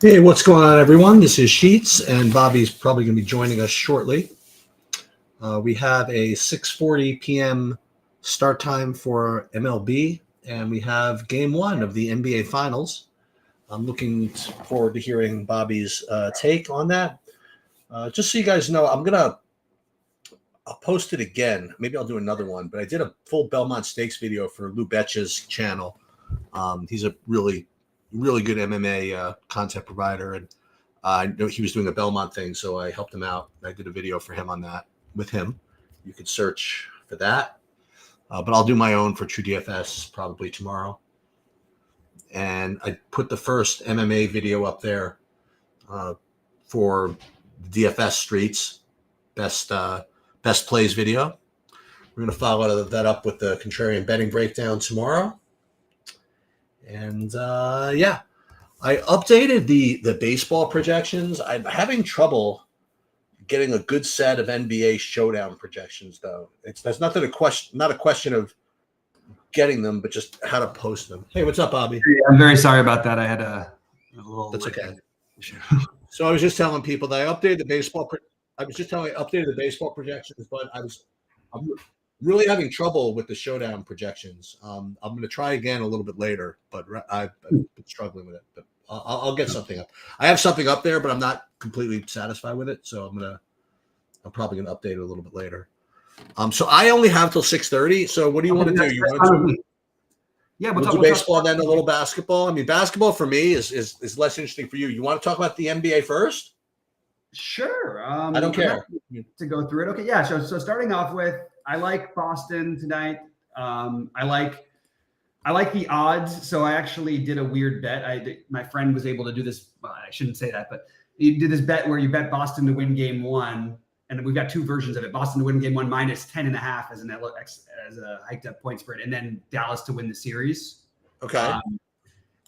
Hey, what's going on, everyone? This is Sheets, and Bobby's probably going to be joining us shortly. We have a 6:40 p.m. start time for MLB, and we have Game 1 of the NBA Finals. I'm looking forward to hearing Bobby's take on that. Just so you guys know, I'll post it again. Maybe I'll do another one, but I did a full Belmont Stakes video for Lou Betch's channel. He's a really good MMA content provider, and I know he was doing a Belmont thing, so I helped him out. I did a video for him on that with him. You could search for that, but I'll do my own for TrueDFS probably tomorrow. And I put the first MMA video up there for the DFS Streets best plays video. We're going to follow that up with the contrarian betting breakdown tomorrow. And I updated the baseball projections. I'm having trouble getting a good set of NBA showdown projections, though. That's not a question of getting them, but just how to post them. Hey, what's up, Bobby? I'm very sorry about that. I had a little. That's okay. So I was just telling people that I updated the baseball. I updated the baseball projections, but I'm really having trouble with the showdown projections. I'm going to try again a little bit later, but I've been struggling with it. But I'll get something up. I have something up there, but I'm not completely satisfied with it, so I'm probably going to update it a little bit later. So I only have till 6:30. So what do you want to do? You want to? Yeah, we'll do baseball and then a little basketball. I mean, basketball for me is less interesting for you. You want to talk about the NBA first? Sure. I don't care to go through it. Okay, yeah. So starting off with, I like Boston tonight. I like the odds. So I actually did a weird bet. My friend was able to do this. I shouldn't say that, but he did this bet where you bet Boston to win Game 1, and we've got two versions of it: Boston to win Game 1 minus 10.5 as a hiked up point spread, and then Dallas to win the series. Okay.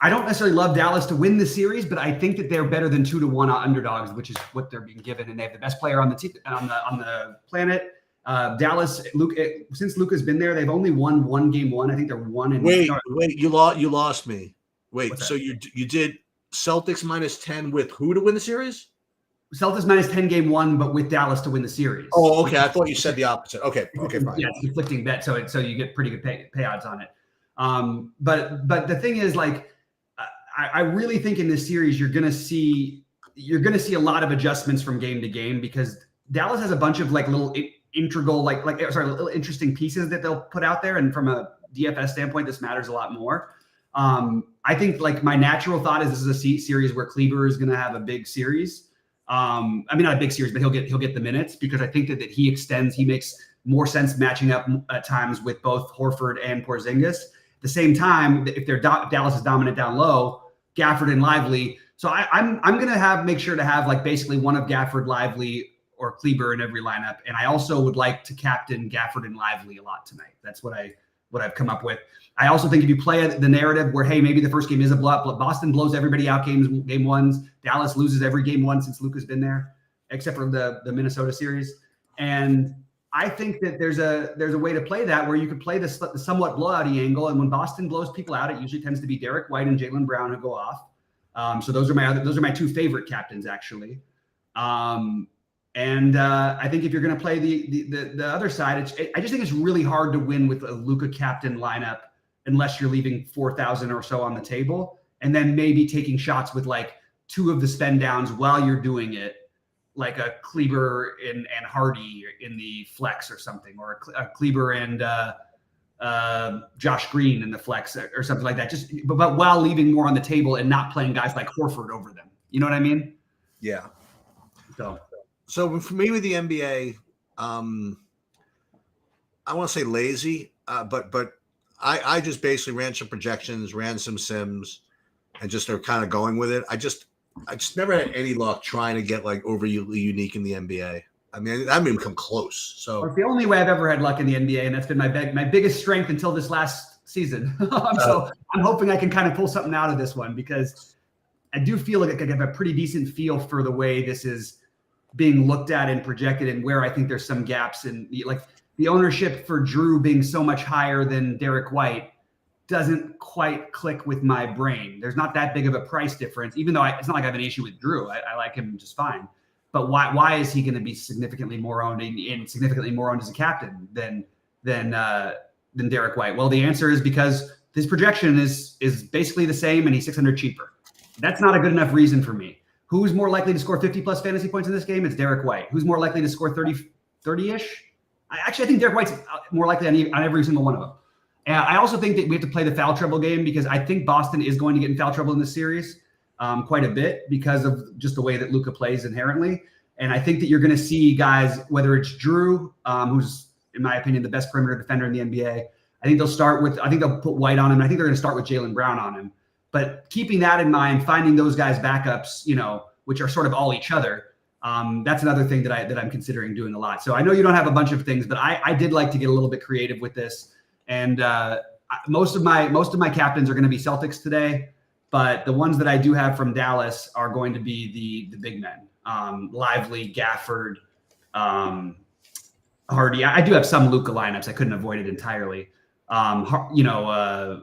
I don't necessarily love Dallas to win the series, but I think that they're better than 2-1 underdogs, which is what they're being given, and they have the best player on the team on the planet. Dallas, since Luka's been there, they've only won Game 1. I think they're 1 and wait, you lost me. Wait, so you did Celtics minus 10 with who to win the series? Celtics minus 10 Game 1, but with Dallas to win the series. Oh, okay. I thought you said the opposite. Okay, fine. Yeah, it's a conflicting bet, so you get pretty good pay odds on it. But the thing is, like, I really think in this series you're gonna see a lot of adjustments from game to game, because Dallas has a bunch of like little integral little interesting pieces that they'll put out there, and from a DFS standpoint, this matters a lot more. I think, like, my natural thought is this is a series where Kleber is going to have a big series. I mean, not a big series, but he'll get the minutes, because I think that he makes more sense matching up at times with both Horford and Porzingis. At the same time, if Dallas is dominant down low, Gafford and Lively. So I'm going to make sure to have like basically one of Gafford, Lively, or Kleber in every lineup. And I also would like to captain Gafford and Lively a lot tonight. That's what I've come up with. I also think if you play the narrative where, hey, maybe the first game is a blowout, Boston blows everybody out game 1s, Dallas loses every Game 1 since Luka's been there, except for the Minnesota series. And I think that there's a way to play that where you could play the somewhat blowout-y angle. And when Boston blows people out, it usually tends to be Derek White and Jaylen Brown who go off. So those are my two favorite captains, actually. And I think if you're going to play the other side, I just think it's really hard to win with a Luka captain lineup unless you're leaving 4,000 or so on the table, and then maybe taking shots with like two of the spend downs while you're doing it, like a Kleber and Hardy in the flex or something, or a Kleber and Josh Green in the flex or something like that. But while leaving more on the table and not playing guys like Horford over them. You know what I mean? Yeah. So for me with the NBA, I want to say lazy, but I just basically ran some projections, ran some sims, and just are kind of going with it. I just never had any luck trying to get like overly unique in the NBA. I mean, I haven't even come close. So it's the only way I've ever had luck in the NBA, and that's been my biggest strength until this last season. So I'm hoping I can kind of pull something out of this one, because I do feel like I have a pretty decent feel for the way this is being looked at and projected, and where I think there's some gaps in, like, the ownership for Drew being so much higher than Derek White doesn't quite click with my brain. There's not that big of a price difference, even though it's not like I have an issue with Drew. I like him just fine. But why is he going to be significantly more owned and significantly more owned as a captain than Derek White? Well, the answer is because his projection is basically the same and he's 600 cheaper. That's not a good enough reason for me. Who's more likely to score 50 plus fantasy points in this game? It's Derek White. Who's more likely to score 30-ish? I think Derek White's more likely on every single one of them. And I also think that we have to play the foul trouble game because I think Boston is going to get in foul trouble in this series quite a bit because of just the way that Luka plays inherently. And I think that you're going to see guys, whether it's Drew, who's, in my opinion, the best perimeter defender in the NBA. I think they'll put White on him. I think they're going to start with Jaylen Brown on him. But keeping that in mind, finding those guys backups, which are sort of all each other, that's another thing that I'm considering doing a lot. So I know you don't have a bunch of things, but I did like to get a little bit creative with this. And most of my captains are going to be Celtics today, but the ones that I do have from Dallas are going to be the big men, Lively, Gafford, Hardy. I do have some Luka lineups. I couldn't avoid it entirely. Gafford,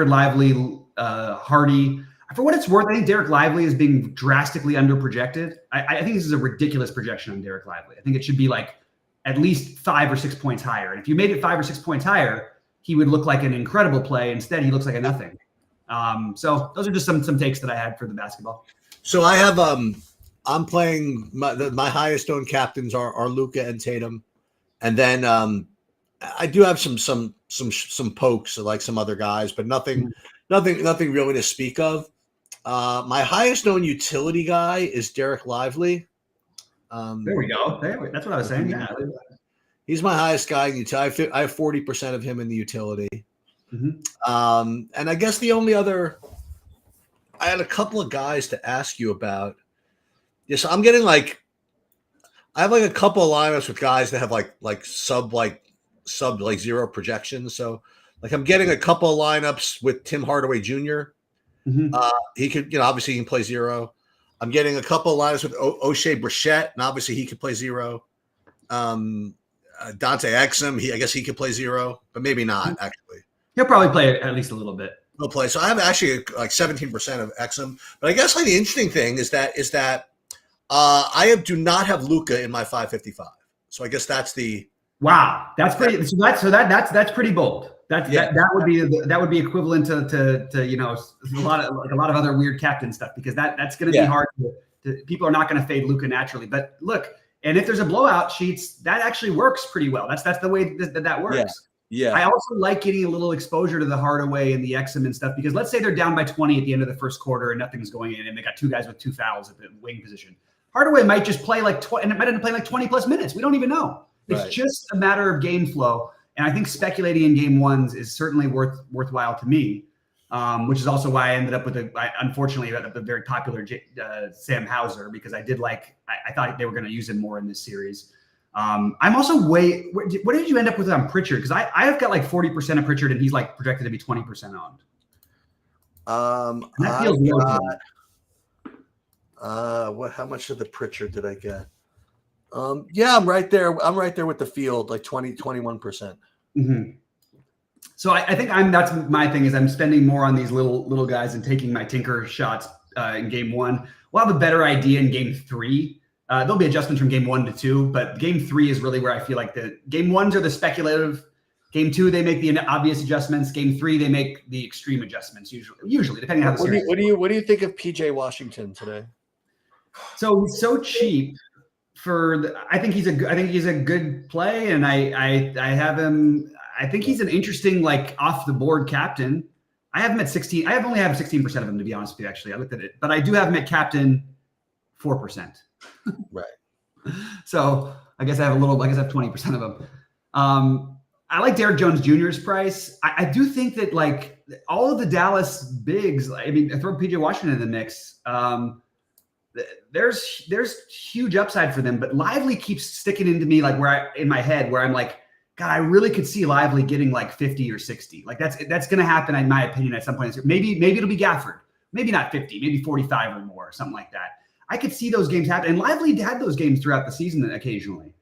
Lively, Hardy. For what it's worth, I think Derek Lively is being drastically underprojected. I think this is a ridiculous projection on Derek Lively. I think it should be like at least 5 or 6 points higher. And if you made it 5 or 6 points higher, he would look like an incredible play. Instead, he looks like a nothing. So those are just some takes that I had for the basketball. So I have I'm playing my highest owned captains are Luka and Tatum, and then I do have some pokes like some other guys, but nothing really to speak of. My highest owned utility guy is Derek Lively. There we go. That's what I was saying. Yeah, he's my highest guy in utility. I have 40% of him in the utility. Mm-hmm. And I guess the only other, I had a couple of guys to ask you about. Yes, I'm getting I have a couple of lineups with guys that have sub zero projections. So I'm getting a couple of lineups with Tim Hardaway Jr. Mm-hmm. He could, obviously he can play zero. I'm getting a couple of lineups with O'Shea Brissett, and obviously he could play zero. Dante Exum, I guess he could play zero, but maybe not actually. He'll probably play at least a little bit. He'll play. So I have actually 17% of Exum. But I guess the interesting thing is that I do not have Luka in my 555. So I guess that's the wow. That's pretty. That's pretty bold. That would be equivalent to a lot of other weird captain stuff because that's going to be hard. People are not going to fade Luka naturally. But look, and if there's a blowout sheets, that actually works pretty well. That's the way that works. Yeah. I also like getting a little exposure to the Hardaway and the Exum and stuff because let's say they're down by 20 at the end of the first quarter and nothing's going in and they got two guys with 2 fouls at the wing position. Hardaway might just play and it might end up playing 20 plus minutes. We don't even know. It's just a matter of game flow. And I think speculating in game ones is certainly worthwhile to me, which is also why I ended up with unfortunately, a very popular Sam Hauser because I thought they were going to use him more in this series. I'm also what did you end up with on Pritchard? Because I've got 40% of Pritchard and he's projected to be 20% owned. That feels low. How much of the Pritchard did I get? I'm right there. I'm right there with the field, 21%. Mm-hmm. So I think that's my thing is I'm spending more on these little guys and taking my tinker shots in game one. We'll have a better idea in game 3. There'll be adjustments from game 1 to 2, but game 3 is really where I feel like the game 1s are the speculative. Game 2, they make the obvious adjustments. Game 3, they make the extreme adjustments. Usually, depending on how the series. What do you think of PJ Washington today? So he's so cheap. I think he's a good play, and I have him. I think he's an interesting off the board captain. I have him at 16. I only have 16% of him to be honest with you. Actually, I looked at it, but I do have him at captain 4%. Right. So I guess I have 20% of them. I like Derek Jones Jr.'s price. I do think that all of the Dallas bigs. I mean, throw PJ Washington in the mix. There's huge upside for them, but Lively keeps sticking into me in my head where I'm God, I really could see Lively getting 50 or 60. That's going to happen in my opinion at some point. Maybe it'll be Gafford, maybe not 50, maybe 45 or more, something like that. I could see those games happen, and Lively had those games throughout the season occasionally.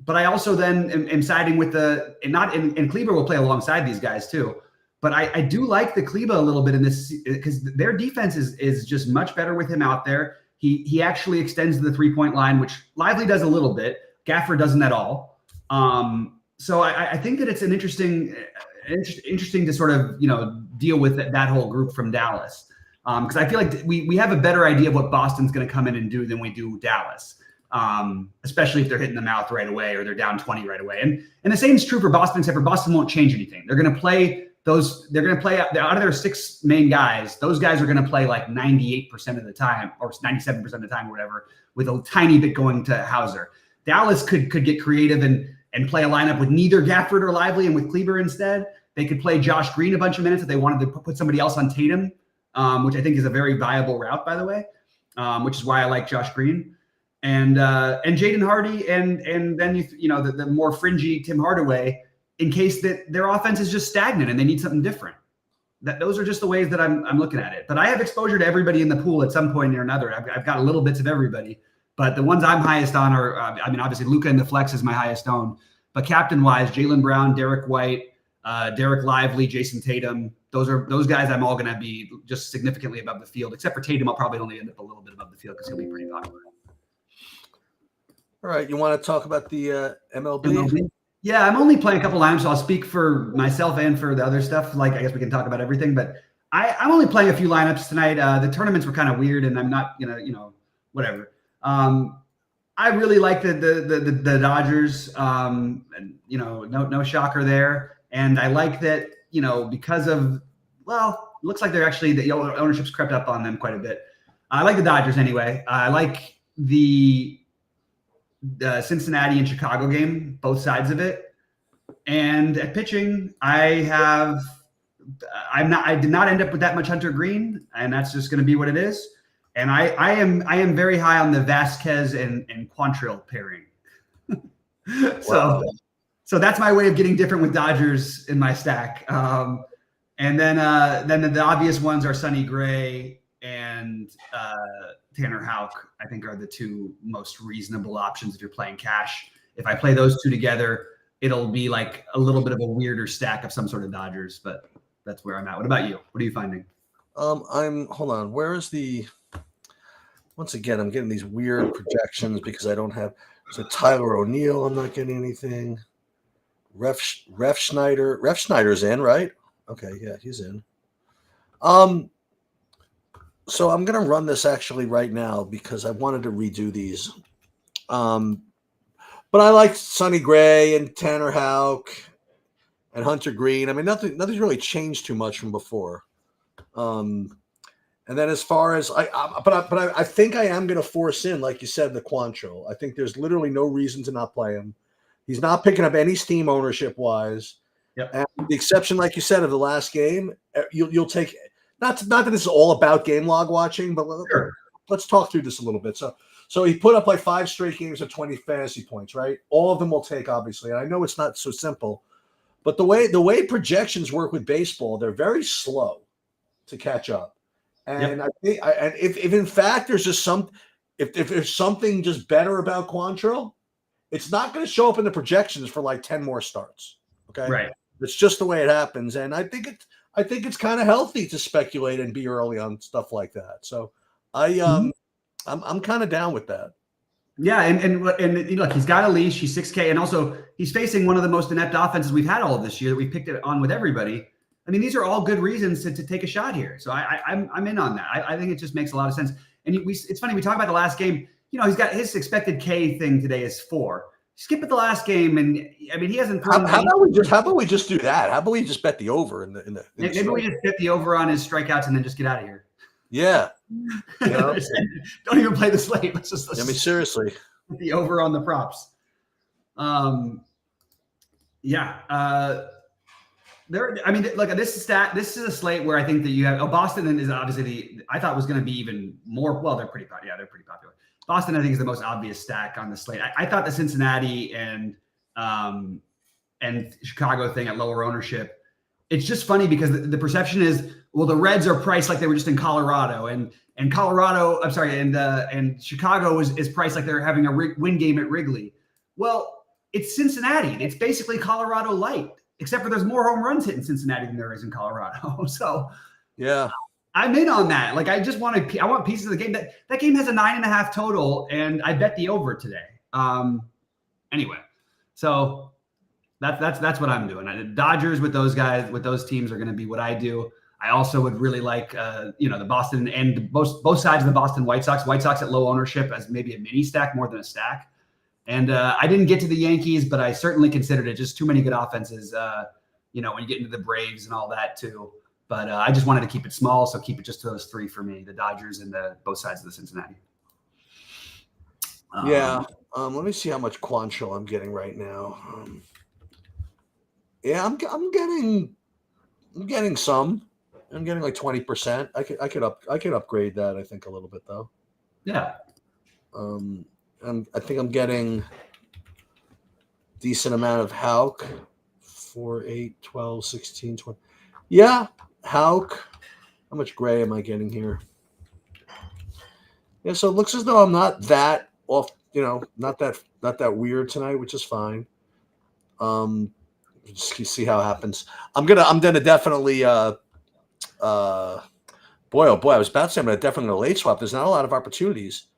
but I also then am siding with and Kleber will play alongside these guys too. But I do like the Kleba a little bit in this because their defense is just much better with him out there. He actually extends the 3-point line, which Lively does a little bit. Gaffer doesn't at all. So I think that it's an interesting to sort of deal with that whole group from Dallas because I feel like we have a better idea of what Boston's going to come in and do than we do Dallas. Especially if they're hitting the mouth right away or they're down 20 right away. And the same is true for Boston, except for Boston won't change anything. They're going to play out of their 6 main guys. Those guys are going to play like 98% of the time or 97% of the time or whatever, with a tiny bit going to Hauser. Dallas could get creative and play a lineup with neither Gafford or Lively and with Kleber instead. They could play Josh Green a bunch of minutes if they wanted to put somebody else on Tatum, which I think is a very viable route, by the way, which is why I like Josh Green. And Jaden Hardy and then the more fringy Tim Hardaway, in case that their offense is just stagnant and they need something different. Those are just the ways that I'm looking at it. But I have exposure to everybody in the pool at some point or another. I've got little bits of everybody, but the ones I'm highest on are obviously Luka in the flex is my highest owned, but captain wise, Jaylen Brown, Derek White, Derek Lively, Jason Tatum. Those guys I'm all going to be just significantly above the field, except for Tatum. I'll probably only end up a little bit above the field because he'll be pretty popular. All right, you want to talk about the MLB? Yeah, I'm only playing a couple lineups, so I'll speak for myself and for the other stuff. Like, I guess we can talk about everything, but I'm only playing a few lineups tonight. The tournaments were kind of weird, and I'm not whatever. I really like the Dodgers. No shocker there, and I like that because of looks like they're actually the ownership's crept up on them quite a bit. I like the Dodgers anyway. I like the Cincinnati and Chicago game, both sides of it. And at pitching, I did not end up with that much Hunter Green, and that's just going to be what it is. And I am very high on the Vasquez and Quantrill pairing. So that's my way of getting different with Dodgers in my stack. And then the obvious ones are Sonny Gray and Tanner Houck, I think, are the 2 most reasonable options if you're playing cash. If I play those 2 together, it'll be like a little bit of a weirder stack of some sort of Dodgers, but that's where I'm at. What about you? What are you finding? Hold on. Where is once again, I'm getting these weird projections because I don't have, so Tyler O'Neill, I'm not getting anything. Ref Schneider's in, right? Okay. Yeah, he's in. So I'm going to run this actually right now because I wanted to redo these. But I like Sonny Gray and Tanner Houck and Hunter Green. I mean, nothing's really changed too much from before. And then as far as I think I am going to force in, like you said, the Quantrill. I think there's literally no reason to not play him. He's not picking up any steam ownership wise. Yep. And the exception, like you said, of the last game, you'll take. Not that this is all about game log watching, but sure. Let's talk through this a little bit. So he put up like 5 straight games of 20 fantasy points, right? All of them will take, obviously. And I know it's not so simple, but the way projections work with baseball, they're very slow to catch up. And yep. I think, if in fact there's just if there's something just better about Quantrill, it's not going to show up in the projections for like 10 more starts. Okay, right? It's just the way it happens, and I think it's kind of healthy to speculate and be early on stuff like that. So I'm kind of down with that. Yeah, and look, he's got a leash. He's 6K, and also he's facing one of the most inept offenses we've had all of this year that we picked it on with everybody. I mean, these are all good reasons to take a shot here. So I'm in on that. I think it just makes a lot of sense. And it's funny, we talk about the last game. He's got his expected K thing today is 4. Skip at the last game, and I mean he hasn't. How about we just do that? How about we just bet the over in the maybe we just bet the over on his strikeouts and then just get out of here. Yeah. Don't even play the slate. Let's seriously. The over on the props. This is a slate where I think that you have Boston is obviously I thought was going to be even more. Well, they're pretty popular. Yeah, they're pretty popular. Boston, I think, is the most obvious stack on the slate. I thought the Cincinnati and Chicago thing at lower ownership. It's just funny because the perception is, well, the Reds are priced like they were just in Colorado, and Chicago is priced like they're having a win game at Wrigley. Well, it's Cincinnati. It's basically Colorado light, except for there's more home runs hit in Cincinnati than there is in Colorado. So Yeah. I'm in on that. Like, I want pieces of the game. That game has a 9.5 total, and I bet the over today. Anyway, so that's what I'm doing. The Dodgers with those guys, with those teams, are going to be what I do. I also would really like, the Boston and both sides of the Boston White Sox. White Sox at low ownership as maybe a mini stack more than a stack. And I didn't get to the Yankees, but I certainly considered it. Just too many good offenses, when you get into the Braves and all that too. But I just wanted to keep it small, so keep it just to those three for me: the Dodgers and both sides of the Cincinnati. Let me see how much Quantrill I'm getting right now. I'm getting some. I'm getting like 20%. I could upgrade that, I think, a little bit though. Yeah. I think I'm getting decent amount of Hauk. 4, 8, 12, 16, 20. Yeah, Hauk. How much gray am I getting here? Yeah, so it looks as though I'm not that off, not that weird tonight, which is fine. Just see how it happens. I'm gonna definitely boy, oh boy, I was about to say I'm gonna definitely late swap. There's not a lot of opportunities.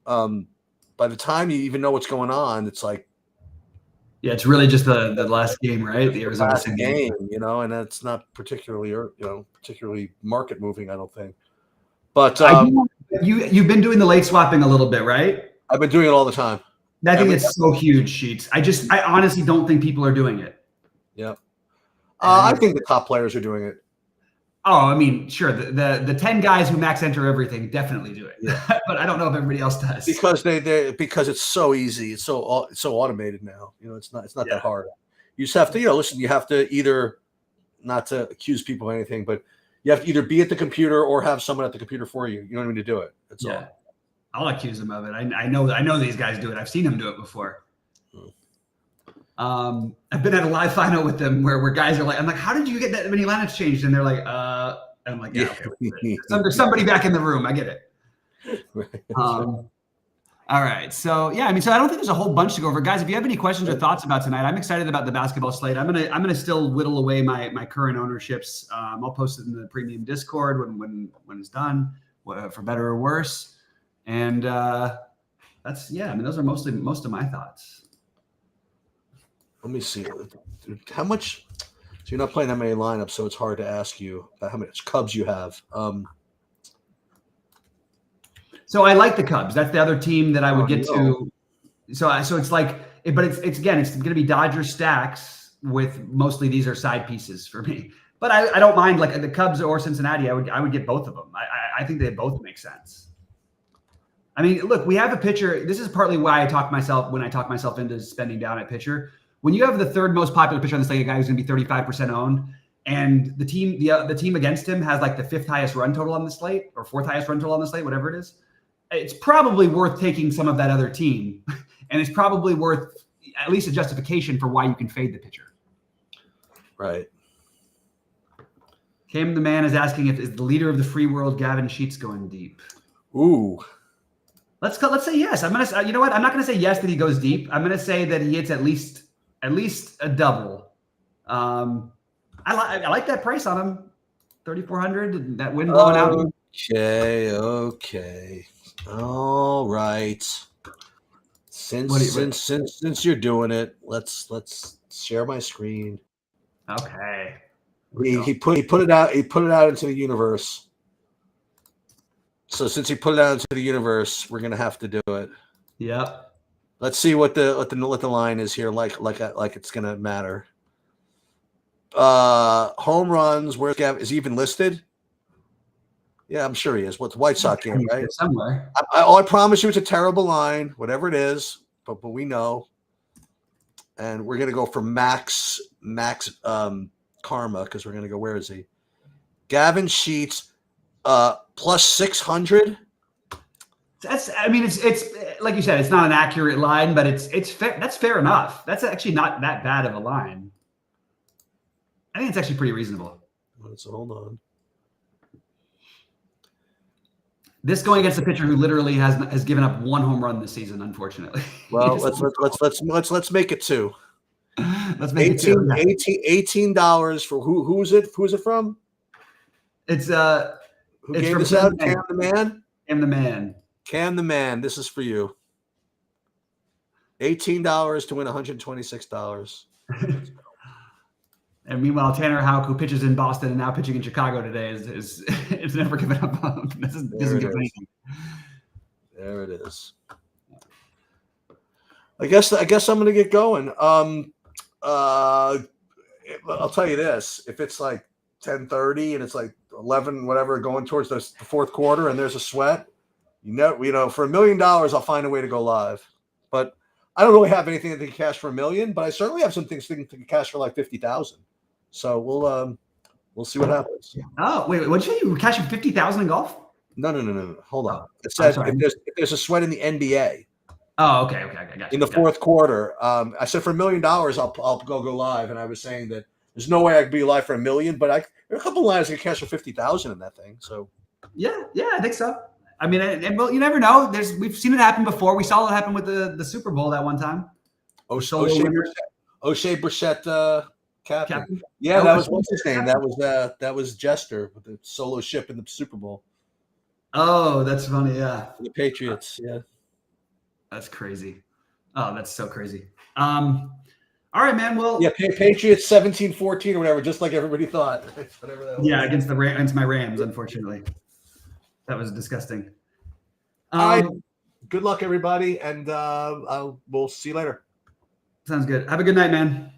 By the time you even know what's going on, it's like, yeah, it's really just the last game, right? The Arizona last game, and that's not particularly market moving, I don't think. But you've been doing the late swapping a little bit, right? I've been doing it all the time. I think it's so huge, Sheets. I honestly don't think people are doing it. Yep. I think the top players are doing it. Oh, I mean, sure. The 10 guys who max enter everything definitely do it. Yeah. But I don't know if everybody else does. Because because it's so easy. It's so automated now. It's not that hard. You just have to, listen, you have to either, not to accuse people of anything, but you have to either be at the computer or have someone at the computer for you. You know what I mean, to do it. That's all. I'll accuse them of it. I know these guys do it. I've seen them do it before. I've been at a live final with them where guys are like, I'm like, how did you get that many lineups changed? And they're like, and I'm like, yeah, okay. There's somebody back in the room. I get it. All right. So so I don't think there's a whole bunch to go over. Guys, if you have any questions or thoughts about tonight, I'm excited about the basketball slate. I'm gonna still whittle away my current ownerships. I'll post it in the premium Discord when it's done, for better or worse. And those are most of my thoughts. Let me see. How much? So you're not playing that many lineups, so it's hard to ask you about how much Cubs you have. So I like the Cubs. That's the other team that I would get to. So it's like, but it's going to be Dodger stacks with mostly these are side pieces for me. But I don't mind like the Cubs or Cincinnati. I would get both of them. I think they both make sense. I mean, look, we have a pitcher. This is partly why I talk myself into spending down at pitcher. When you have the third most popular pitcher on this league, a guy who's going to be 35% owned, and the team against him has like the 5th highest run total on the slate or 4th highest run total on the slate, whatever it is, it's probably worth taking some of that other team, and it's probably worth at least a justification for why you can fade the pitcher. Right. Kim the man is asking if is the leader of the free world Gavin Sheets going deep. Ooh. Let's say yes. I'm gonna. You know what? I'm not gonna say yes that he goes deep. I'm gonna say that he hits at least a double. I like that price on him, 3,400. That wind blowing out. Okay. All right. Since you're doing it, let's share my screen. Okay. He put it out into the universe. So since he put it out into the universe, we're gonna have to do it. Yep. Let's see what the line is here. Like it's gonna matter. Home runs. Where's Gavin? Is he even listed? Yeah, I'm sure he is. What's White Sox game, right? Somewhere. I promise you, it's a terrible line, whatever it is. But we know, and we're gonna go for max karma because we're gonna go. Where is he? Gavin Sheets. Plus 600. It's like you said, it's not an accurate line, but it's fair. That's fair enough. That's actually not that bad of a line. I think it's actually pretty reasonable. So hold on. This going against a pitcher who literally has given up 1 home run this season, unfortunately. Well, let's make it 2. Let's make it 2. Yeah. $18 for who's it? Who's it from? It's Who gave this out? Cam the Man? Cam the Man. Cam the Man, this is for you. $18 to win $126. And meanwhile, Tanner Houck, who pitches in Boston and now pitching in Chicago today, is never given up. Doesn't give anything. There it is. I guess I'm going to get going. I'll tell you this: if it's like 10:30 and it's like 11, whatever, going towards the fourth quarter, and there's a sweat, for $1 million, I'll find a way to go live. But I don't really have anything that can cash for $1 million, but I certainly have some things that can cash for like 50,000. So we'll see what happens. Oh wait, what'd you say? You were cashing 50,000 in golf? No. Hold on. It says if there's a sweat in the NBA. Oh, okay. I got you. In the fourth quarter, I said for $1 million, I'll go live, and I was saying that there's no way I could be live for $1 million, but there are a couple of lines that can cash for 50,000 in that thing. So yeah, I think so. I mean, and well, you never know. We've seen it happen before. We saw it happen with the Super Bowl that one time. O'Shea Brissett, captain. Yeah, that was what's his name? That was Jester with the solo ship in the Super Bowl. Oh, that's funny. Yeah, the Patriots. Yeah, that's crazy. Oh, that's so crazy. All right, man. Well, yeah, Patriots 17-14 or whatever, just like everybody thought. Whatever that was. Yeah, against my Rams, unfortunately. That was disgusting. All right. Good luck, everybody, and we'll see you later. Sounds good. Have a good night, man.